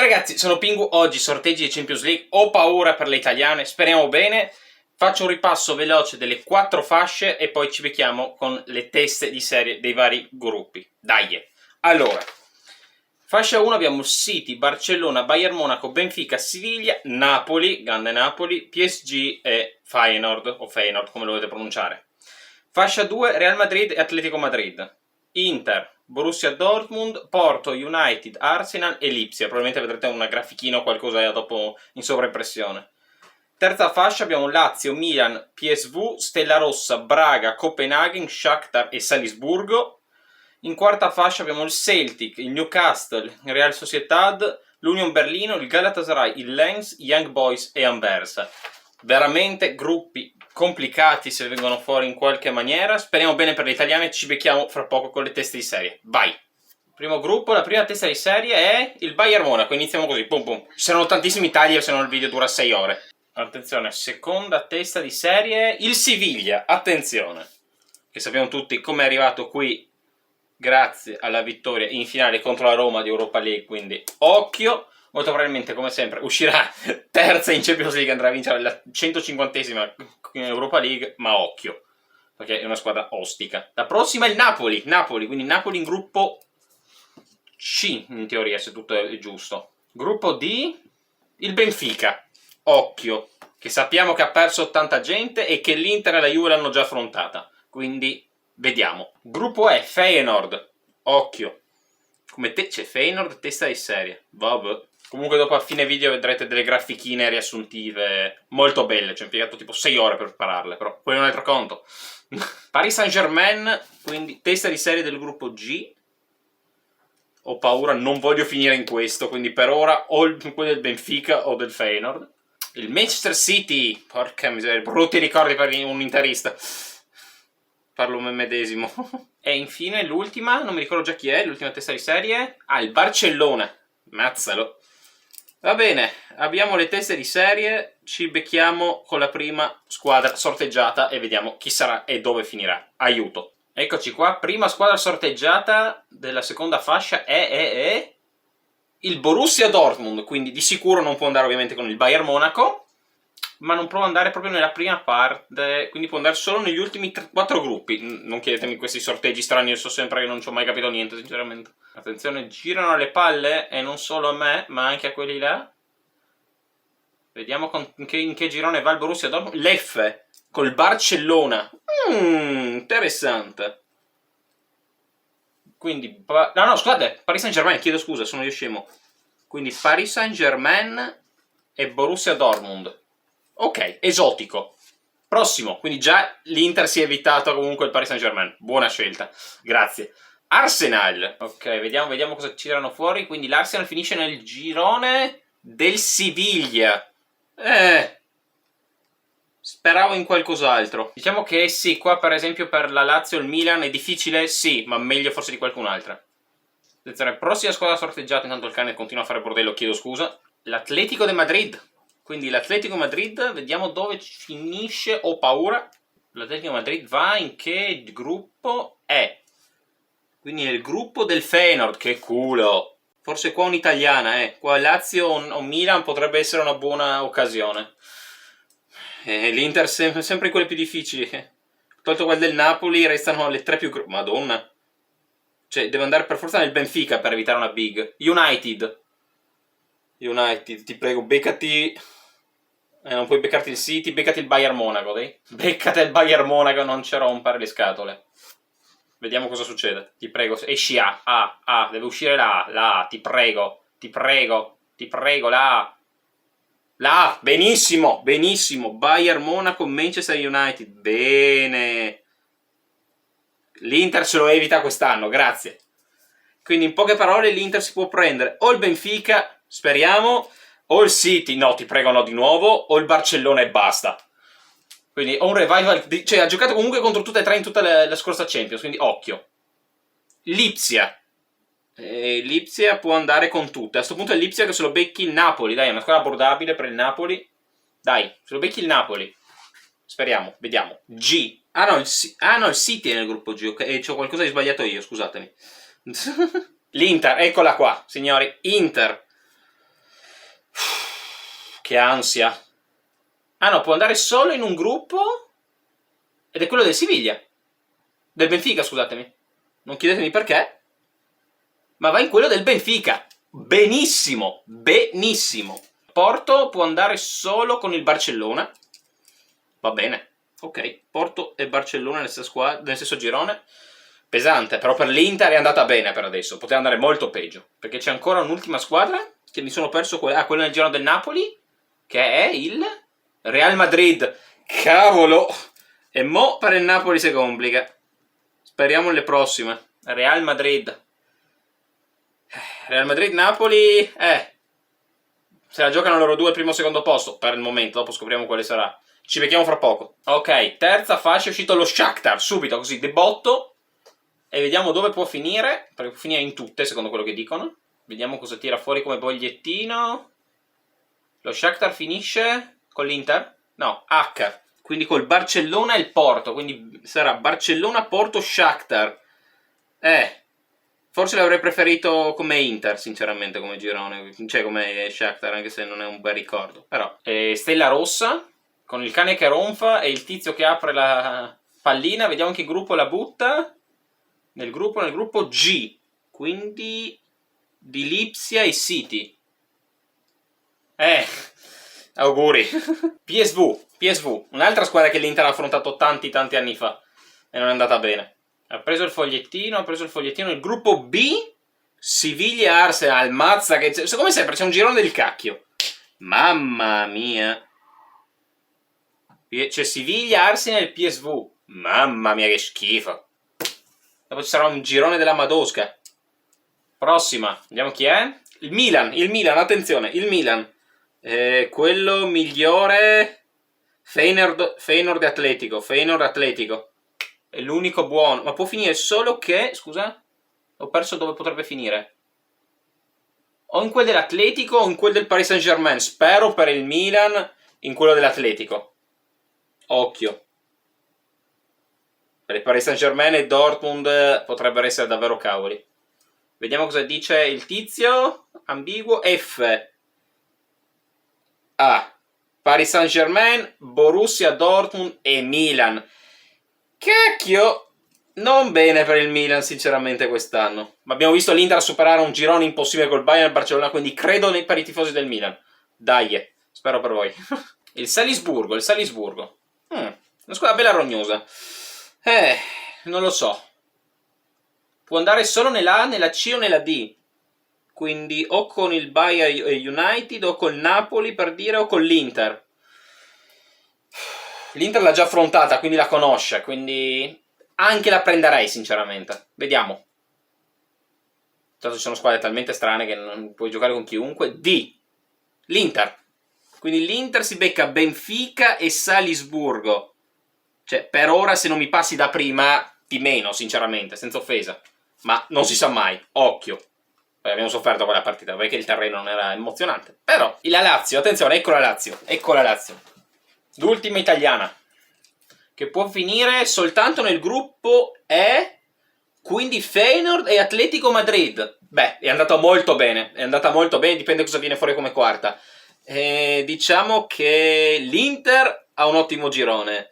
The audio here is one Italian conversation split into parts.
Ciao ragazzi, sono Pingu, oggi sorteggi di Champions League, ho paura per le italiane, speriamo bene. Faccio un ripasso veloce delle 4 fasce e poi ci becchiamo con le teste di serie dei vari gruppi. Dai! Allora, fascia 1 abbiamo City, Barcellona, Bayern Monaco, Benfica, Siviglia, Napoli, grande Napoli, PSG e Feyenoord, o Feyenoord come lo volete pronunciare. Fascia 2 Real Madrid e Atletico Madrid, Inter, Borussia Dortmund, Porto, United, Arsenal e Lipsia. Probabilmente vedrete una grafichina o qualcosa dopo in sovraimpressione. Terza fascia abbiamo Lazio, Milan, PSV, Stella Rossa, Braga, Copenaghen, Shakhtar e Salisburgo. In quarta fascia abbiamo il Celtic, il Newcastle, il Real Sociedad, l'Union Berlino, il Galatasaray, il Lens, Young Boys e Anversa. Veramente gruppi complicati se vengono fuori in qualche maniera. Speriamo bene per le italiane, ci becchiamo fra poco con le teste di serie. Vai! Primo gruppo, la prima testa di serie è il Bayern Monaco. Iniziamo così, pum pum. Ci saranno tantissimi tagli, se no il video dura 6 ore. Attenzione, seconda testa di serie, il Siviglia. Attenzione, che sappiamo tutti come è arrivato qui grazie alla vittoria in finale contro la Roma di Europa League, quindi occhio. Molto probabilmente, come sempre, uscirà terza in Champions League, andrà a vincere la 150esima in Europa League, ma occhio, perché è una squadra ostica. La prossima è il Napoli, quindi Napoli in gruppo C, in teoria, se tutto è giusto. Gruppo D, il Benfica, occhio, che sappiamo che ha perso tanta gente e che l'Inter e la Juve l'hanno già affrontata, quindi vediamo. Gruppo E, Feyenoord, occhio, come c'è Feyenoord, testa di serie, vabbè. Comunque dopo a fine video vedrete delle grafichine riassuntive molto belle, ci ho impiegato tipo 6 ore per prepararle, però quello è un altro conto. Paris Saint-Germain, quindi testa di serie del gruppo G. Ho paura, non voglio finire in questo, quindi per ora o quello del Benfica o del Feyenoord. Il Manchester City, porca miseria, brutti ricordi per un interista. Parlo me medesimo. E infine l'ultima, non mi ricordo già chi è, l'ultima testa di serie. Ah, il Barcellona. Mazzalo. Va bene, abbiamo le teste di serie, ci becchiamo con la prima squadra sorteggiata e vediamo chi sarà e dove finirà. Aiuto. Eccoci qua, prima squadra sorteggiata della seconda fascia è il Borussia Dortmund, quindi di sicuro non può andare ovviamente con il Bayern Monaco, ma non può andare proprio nella prima parte, quindi può andare solo negli ultimi 4 gruppi. Non chiedetemi questi sorteggi strani, io so sempre che non ci ho mai capito niente, sinceramente. Attenzione, girano le palle, e non solo a me, ma anche a quelli là. Vediamo in che girone va il Borussia Dortmund. L'F, col Barcellona. Interessante. Quindi, no, scusate, Paris Saint-Germain, chiedo scusa, sono io scemo. Quindi Paris Saint-Germain e Borussia Dortmund. Ok, esotico. Prossimo, quindi già l'Inter si è evitato comunque il Paris Saint-Germain. Buona scelta, grazie. Arsenal. Ok, vediamo cosa ci tirano fuori. Quindi l'Arsenal finisce nel girone del Siviglia. Speravo in qualcos'altro. Diciamo che sì, qua per esempio per la Lazio e il Milan è difficile, sì, ma meglio forse di qualcun'altra. Attenzione, prossima squadra sorteggiata, intanto il cane continua a fare bordello, chiedo scusa. L'Atletico de Madrid. Quindi l'Atletico Madrid, vediamo dove finisce, ho paura. L'Atletico Madrid va in che gruppo è? Quindi nel gruppo del Feyenoord, che culo. Forse qua un'italiana, Qua Lazio o Milan potrebbe essere una buona occasione. L'Inter sempre quelle più difficili. Tolto quelle del Napoli, restano le 3 più Madonna. Cioè, deve andare per forza nel Benfica per evitare una big. United, ti prego, beccati. Non puoi beccarti il City, beccati il Bayern Monaco, dai. Beccati il Bayern Monaco, non ci rompere le scatole. Vediamo cosa succede. Ti prego, esci A, deve uscire la A, ti prego, la A. La A, benissimo, Bayern Monaco, Manchester United, bene. L'Inter se lo evita quest'anno, grazie. Quindi in poche parole l'Inter si può prendere o il Benfica, speriamo, o il City, no ti prego no di nuovo, o il Barcellona e basta. Quindi ho un revival, cioè ha giocato comunque contro tutte e tre in tutta la scorsa Champions, quindi occhio. Lipsia. Lipsia può andare con tutte. A questo punto è Lipsia che se lo becchi il Napoli, dai, è una squadra abbordabile per il Napoli. Dai, se lo becchi il Napoli. Speriamo, vediamo. G. Ah no, il City è nel gruppo G, ok, c'ho qualcosa di sbagliato io, scusatemi. L'Inter, eccola qua, signori, Inter. che ansia. Ah no, può andare solo in un gruppo ed è quello del Siviglia. Del Benfica, scusatemi. Non chiedetemi perché, ma va in quello del Benfica. Benissimo, benissimo. Porto può andare solo con il Barcellona. Va bene, ok. Porto e Barcellona nel stesso girone. Pesante, però per l'Inter è andata bene per adesso. Poteva andare molto peggio, perché c'è ancora un'ultima squadra che mi sono perso. Quella nel girone del Napoli, che è il Real Madrid. Cavolo! E mo per il Napoli si complica. Speriamo nelle prossime. Real Madrid. Real Madrid-Napoli, se la giocano loro due primo e secondo posto, per il momento, dopo scopriamo quale sarà. Ci becchiamo fra poco. Ok, terza fascia, è uscito lo Shakhtar, subito, così, debotto. E vediamo dove può finire, perché può finire in tutte, secondo quello che dicono. Vediamo cosa tira fuori come bollettino. Lo Shakhtar finisce con l'Inter? No, H. Quindi col Barcellona e il Porto, quindi sarà Barcellona, Porto, Shakhtar. Forse l'avrei preferito come Inter, sinceramente, come girone, cioè come Shakhtar, anche se non è un bel ricordo. Però, Stella Rossa, con il cane che ronfa e il tizio che apre la pallina, vediamo che gruppo la butta. Nel gruppo G, quindi di Lipsia e City. Auguri. PSV, un'altra squadra che l'Inter ha affrontato tanti anni fa e non è andata bene. Ha preso il fogliettino, il gruppo B, Siviglia e Arsenal, mazza che come sempre c'è un girone del cacchio. Mamma mia. C'è Siviglia, Arsenal e PSV. Mamma mia che schifo. Dopo ci sarà un girone della Madosca. Prossima, vediamo chi è. Il Milan, attenzione, il Milan. Quello migliore Feyenoord Atletico. È l'unico buono, ma può finire solo che, scusa, ho perso dove potrebbe finire. O in quel dell'Atletico o in quel del Paris Saint-Germain. Spero per il Milan in quello dell'Atletico. Occhio. Per il Paris Saint-Germain e Dortmund potrebbero essere davvero cavoli. Vediamo cosa dice il tizio. Ambiguo. F. A. Paris Saint-Germain, Borussia Dortmund e Milan. Cacchio! Non bene per il Milan, sinceramente, quest'anno. Ma abbiamo visto l'Inter superare un girone impossibile col Bayern e il Barcellona, quindi credo per i tifosi del Milan. Dai, spero per voi. Il Salisburgo. Una squadra bella rognosa. Non lo so. Può andare solo nella A, nella C o nella D. Quindi o con il Bayern United o col Napoli, per dire, o con l'Inter. L'Inter l'ha già affrontata, quindi la conosce, quindi anche la prenderei, sinceramente. Vediamo. Tanto ci sono squadre talmente strane che non puoi giocare con chiunque. D. L'Inter. Quindi l'Inter si becca Benfica e Salisburgo. Cioè, per ora, se non mi passi da prima, di meno, sinceramente, senza offesa. Ma non si sa mai. Occhio. Abbiamo sofferto quella partita perché il terreno non era emozionante. Però, la Lazio, attenzione, ecco la Lazio. L'ultima italiana, che può finire soltanto nel gruppo E, quindi Feyenoord e Atletico Madrid. Beh, è andata molto bene, dipende cosa viene fuori come quarta. Diciamo che l'Inter ha un ottimo girone,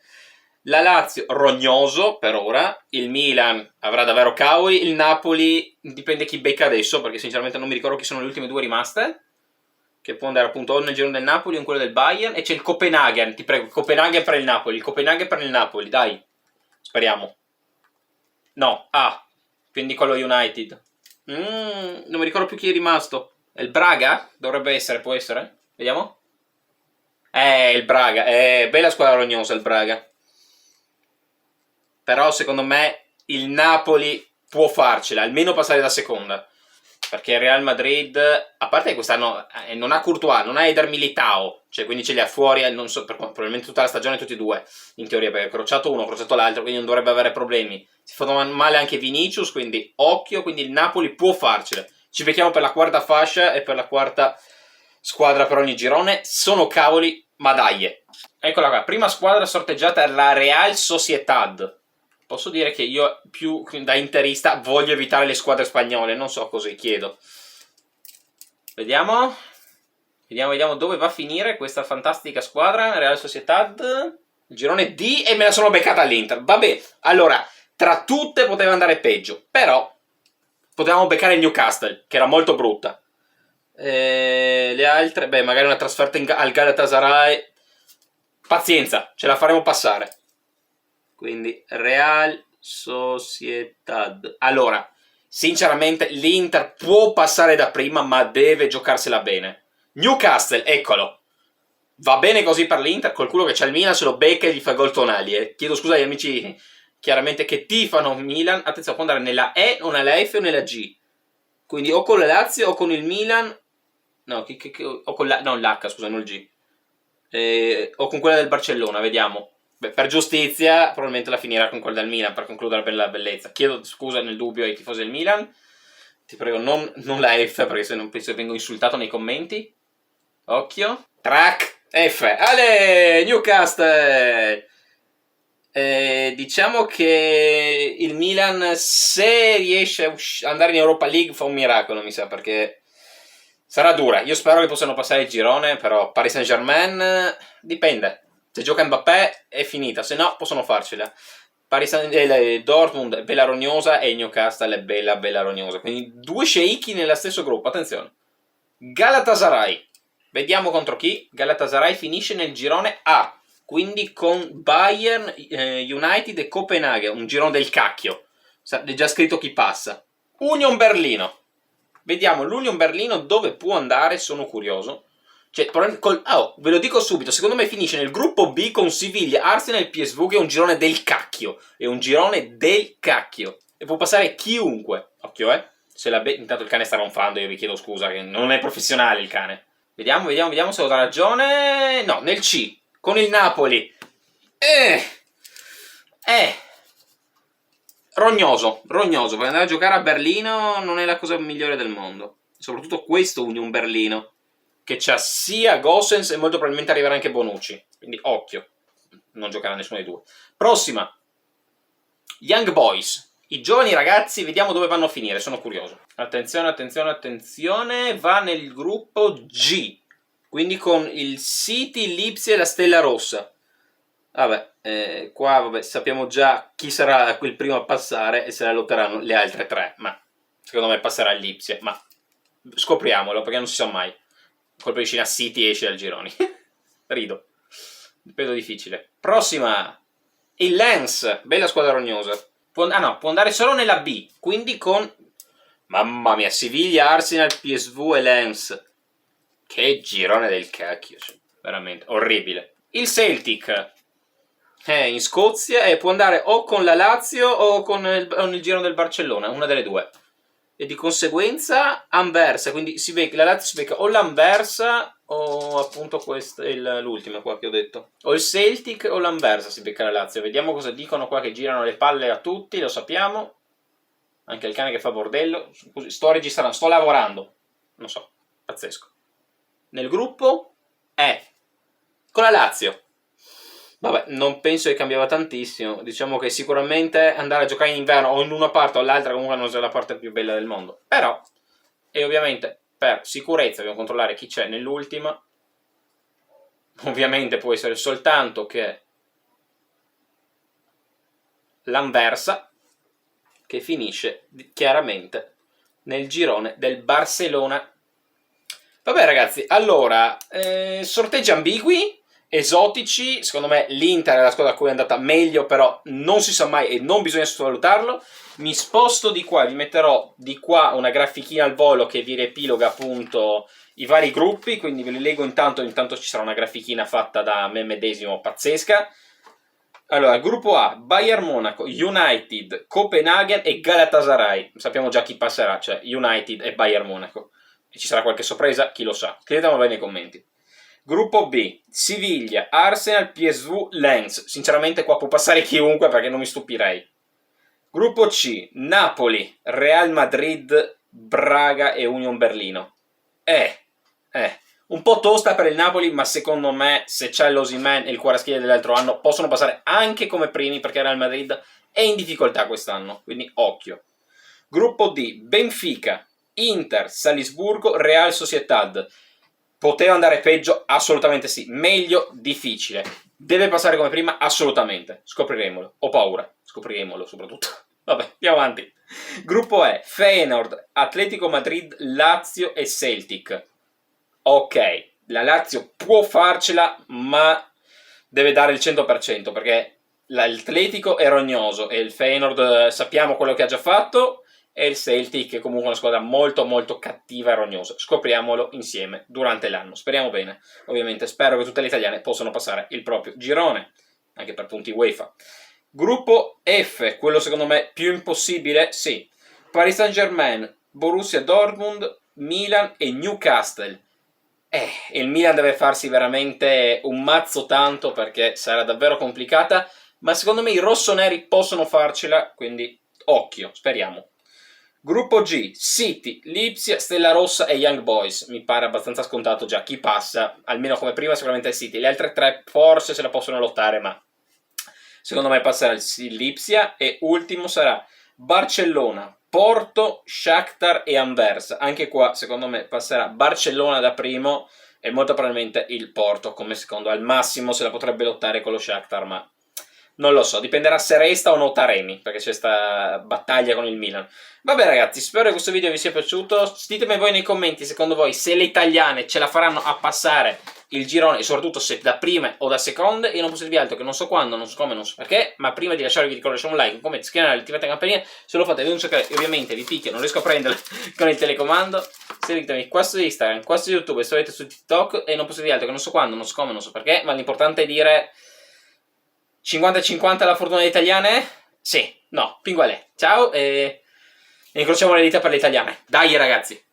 la Lazio rognoso per ora, il Milan avrà davvero cavoli, il Napoli dipende chi becca adesso, perché sinceramente non mi ricordo chi sono le ultime due rimaste, che può andare appunto o nel girone del Napoli o in quello del Bayern, e c'è il Copenaghen, ti prego, Copenaghen per il Napoli, dai, speriamo. No, quindi con lo United. Non mi ricordo più chi è rimasto. È il Braga? Dovrebbe essere, può essere? Vediamo. Il Braga, bella squadra rognosa il Braga. Però secondo me il Napoli può farcela, almeno passare da seconda. Perché il Real Madrid, a parte che quest'anno non ha Courtois, non ha Eder Militao, cioè quindi ce li ha fuori, non so, probabilmente tutta la stagione tutti e due, in teoria, perché ha crociato uno, ha crociato l'altro, quindi non dovrebbe avere problemi. Si fa male anche Vinicius, quindi occhio, quindi il Napoli può farcela. Ci becchiamo per la quarta fascia e per la quarta squadra per ogni girone, sono cavoli, ma dai. Eccola qua, prima squadra sorteggiata è la Real Sociedad. Posso dire che io, più da interista, voglio evitare le squadre spagnole, non so così, chiedo. Vediamo. Vediamo dove va a finire questa fantastica squadra, Real Sociedad. Il girone D e me la sono beccata all'Inter. Vabbè, allora, tra tutte poteva andare peggio, però potevamo beccare il Newcastle, che era molto brutta. Le altre, beh, magari una trasferta al Galatasaray. Pazienza, ce la faremo passare. Quindi, Real Sociedad. Allora, sinceramente, l'Inter può passare da prima, ma deve giocarsela bene. Newcastle, eccolo. Va bene così per l'Inter, col culo che c'ha il Milan se lo becca e gli fa gol tonali. Chiedo scusa agli amici chiaramente che tifano Milan. Attenzione, può andare nella E o nella F o nella G. Quindi o con la Lazio o con il Milan. No, o con la, no, l'H, scusa, non il G. O con quella del Barcellona, vediamo. Beh, per giustizia probabilmente la finirà con quella del Milan per concludere la bellezza. Chiedo scusa nel dubbio ai tifosi del Milan. Ti prego, non la F perché se non penso che vengo insultato nei commenti. Occhio. Track. F. Ale, Newcastle. Diciamo che il Milan, se riesce a andare in Europa League, fa un miracolo, mi sa, perché sarà dura. Io spero che possano passare il girone, però Paris Saint-Germain dipende. Se gioca Mbappé è finita, se no possono farcela. Dortmund è bella rognosa e Newcastle è bella rognosa. Quindi due sceicchi nello stesso gruppo, attenzione. Galatasaray. Vediamo contro chi. Galatasaray finisce nel girone A, quindi con Bayern, United e Copenaghen, un girone del cacchio. È già scritto chi passa. Union Berlino. Vediamo l'Union Berlino dove può andare, sono curioso. Cioè, ve lo dico subito, secondo me finisce nel gruppo B con Siviglia, Arsenal e PSV, che è un girone del cacchio. È un girone del cacchio. E può passare chiunque. Occhio, intanto il cane sta ronfando, io vi chiedo scusa, che non è professionale il cane. Vediamo se ho ragione. No, nel C, con il Napoli. Rognoso, perché andare a giocare a Berlino non è la cosa migliore del mondo. Soprattutto questo Union Berlino, che c'ha sia Gosens e molto probabilmente arriverà anche Bonucci. Quindi occhio, non giocherà nessuno dei due. Prossima, Young Boys. I giovani ragazzi, vediamo dove vanno a finire, sono curioso. Attenzione, va nel gruppo G, quindi con il City, l'Ipsia e la Stella Rossa. Qua sappiamo già chi sarà il primo a passare e se la lotteranno le altre tre, ma secondo me passerà l'Ipsia, ma scopriamolo perché non si sa mai. Colpo di scena City esce dal gironi. Rido. Vedo difficile. Prossima, il Lens, bella squadra rognosa. Può andare solo nella B, quindi con, mamma mia, Siviglia, Arsenal, PSV e Lens. Che girone del cacchio, veramente orribile. Il Celtic è in Scozia e può andare o con la Lazio o con il girone del Barcellona, una delle due. E di conseguenza Anversa, quindi la Lazio si becca o l'Anversa o appunto questo è l'ultima qua che ho detto. O il Celtic o l'Anversa si becca la Lazio. Vediamo cosa dicono qua, che girano le palle a tutti, lo sappiamo. Anche il cane che fa bordello. Sto registrando, sto lavorando. Non so, pazzesco. Nel gruppo è con la Lazio. Vabbè, non penso che cambiava tantissimo. Diciamo che sicuramente andare a giocare in inverno o in una parte o l'altra comunque non è la parte più bella del mondo. Però, e ovviamente per sicurezza dobbiamo controllare chi c'è nell'ultima. Ovviamente può essere soltanto che l'Anversa, che finisce chiaramente nel girone del Barcellona. Vabbè ragazzi, allora, sorteggi ambigui, esotici. Secondo me l'Inter è la squadra a cui è andata meglio, però non si sa mai e non bisogna sottovalutarlo. Mi sposto di qua, vi metterò di qua una grafichina al volo che vi riepiloga appunto i vari gruppi, quindi ve li leggo intanto ci sarà una grafichina fatta da me medesimo pazzesca. Allora, gruppo A, Bayern Monaco, United, Copenaghen e Galatasaray. Sappiamo già chi passerà, cioè United e Bayern Monaco. E ci sarà qualche sorpresa, chi lo sa. Scrivetemelo nei commenti. Gruppo B, Siviglia, Arsenal, PSV, Lens. Sinceramente qua può passare chiunque perché non mi stupirei. Gruppo C, Napoli, Real Madrid, Braga e Union Berlino. Un po' tosta per il Napoli, ma secondo me se c'è l'Osimhen e il Kvaratskhelia dell'altro anno possono passare anche come primi, perché il Real Madrid è in difficoltà quest'anno, quindi occhio. Gruppo D, Benfica, Inter, Salisburgo, Real Sociedad. Poteva andare peggio? Assolutamente sì. Meglio? Difficile. Deve passare come prima? Assolutamente. Scopriremolo. Ho paura. Scopriremolo soprattutto. Vabbè, andiamo avanti. Gruppo E. Feyenoord, Atletico Madrid, Lazio e Celtic. Ok, la Lazio può farcela, ma deve dare il 100%, perché l'Atletico è rognoso e il Feyenoord sappiamo quello che ha già fatto, e il Celtic è comunque una squadra molto molto cattiva e rognosa. Scopriamolo insieme durante l'anno, speriamo bene. Ovviamente spero che tutte le italiane possano passare il proprio girone, anche per punti UEFA. Gruppo F, quello secondo me più impossibile, sì. Paris Saint-Germain, Borussia Dortmund, Milan e Newcastle. Il Milan deve farsi veramente un mazzo tanto, perché sarà davvero complicata, ma secondo me i rossoneri possono farcela, quindi occhio, speriamo. Gruppo G, City, Lipsia, Stella Rossa e Young Boys. Mi pare abbastanza scontato già chi passa, almeno come prima sicuramente il City. Le altre tre forse se la possono lottare, ma secondo me passerà il Lipsia, e ultimo sarà Barcellona, Porto, Shakhtar e Anvers. Anche qua secondo me passerà Barcellona da primo e molto probabilmente il Porto come secondo. Al massimo se la potrebbe lottare con lo Shakhtar, ma non lo so, dipenderà se resta o no Taremi, perché c'è sta battaglia con il Milan. Vabbè ragazzi, spero che questo video vi sia piaciuto. Ditemi voi nei commenti, secondo voi, se le italiane ce la faranno a passare il girone, e soprattutto se da prime o da seconde. Io non posso dirvi altro che non so quando, non so come, non so perché, ma prima di lasciarvi vi ricordo di lasciare un like, un commento, iscrivetevi, attivate la campanella. Se lo fate vi devo cercare, ovviamente vi picchia, non riesco a prenderlo con il telecomando. Seguitemi qua su Instagram, qua su YouTube, se avete su TikTok, e non posso dirvi altro che non so quando, non so come, non so perché, ma l'importante è dire 50-50 la fortuna delle italiane? Sì, no, Pingualè. Ciao e incrociamo le dita per le italiane. Dai ragazzi!